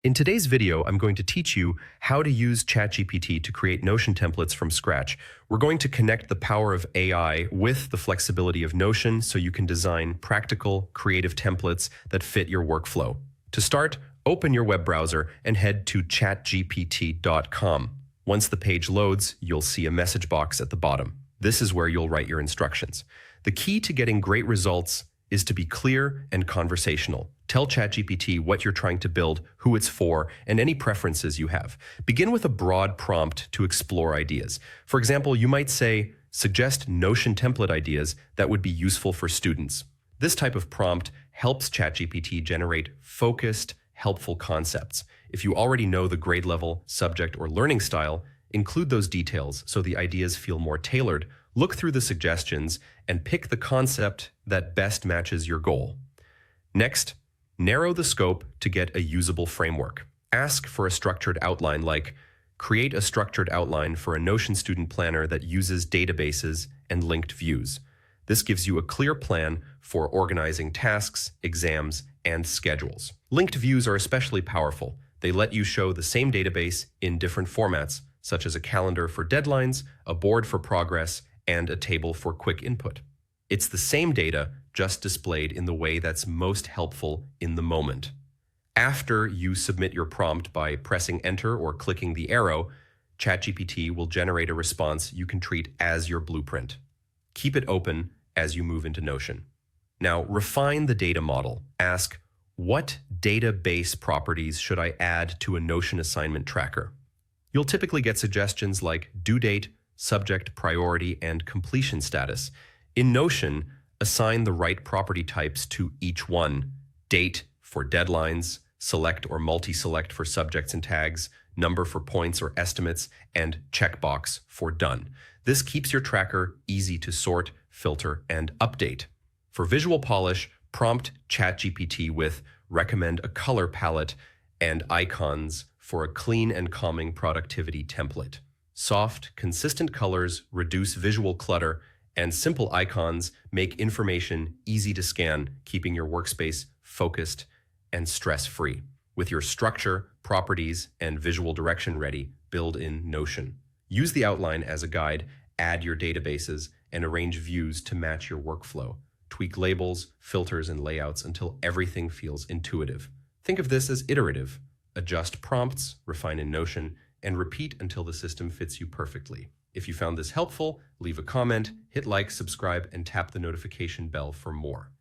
In today's video, I'm going to teach you how to use Chatgpt to create Notion templates from scratch. We're going to connect the power of AI with the flexibility of Notion so you can design practical, creative templates that fit your workflow. To start, open your web browser and head to chatgpt.com. Once the page loads, you'll see a message box at the bottom. This is where you'll write your instructions. The key to getting great results is to be clear and conversational. Tell Chatgpt what you're trying to build, who it's for, and any preferences you have. Begin with a broad prompt to explore ideas. For example, you might say, suggest Notion template ideas that would be useful for students. This type of prompt helps Chatgpt generate focused, helpful concepts. If you already know the grade level, subject, or learning style, include those details so the ideas feel more tailored. Look through the suggestions and pick the concept that best matches your goal. Next, narrow the scope to get a usable framework. Ask for a structured outline like, create a structured outline for a Notion student planner that uses databases and linked views. This gives you a clear plan for organizing tasks, exams, and schedules. Linked views are especially powerful. They let you show the same database in different formats, such as a calendar for deadlines, a board for progress, and a table for quick input. It's the same data, just displayed in the way that's most helpful in the moment. After you submit your prompt by pressing enter or clicking the arrow, Chatgpt will generate a response you can treat as your blueprint. Keep it open as you move into Notion. Now, refine the data model. Ask, what database properties should I add to a Notion assignment tracker? You'll typically get suggestions like due date, subject, priority, and completion status. In Notion, assign the right property types to each one. Date for deadlines, select or multi-select for subjects and tags, number for points or estimates, and checkbox for done. This keeps your tracker easy to sort, filter, and update. For visual polish, prompt Chatgpt with recommend a color palette and icons for a clean and calming productivity template. Soft, consistent colors reduce visual clutter, and simple icons make information easy to scan, keeping your workspace focused and stress-free. With your structure, properties, and visual direction ready, build in Notion. Use the outline as a guide, add your databases, and arrange views to match your workflow. Tweak labels, filters, and layouts until everything feels intuitive. Think of this as iterative. Adjust prompts, refine in Notion, and repeat until the system fits you perfectly. If you found this helpful, leave a comment, hit like, subscribe, and tap the notification bell for more.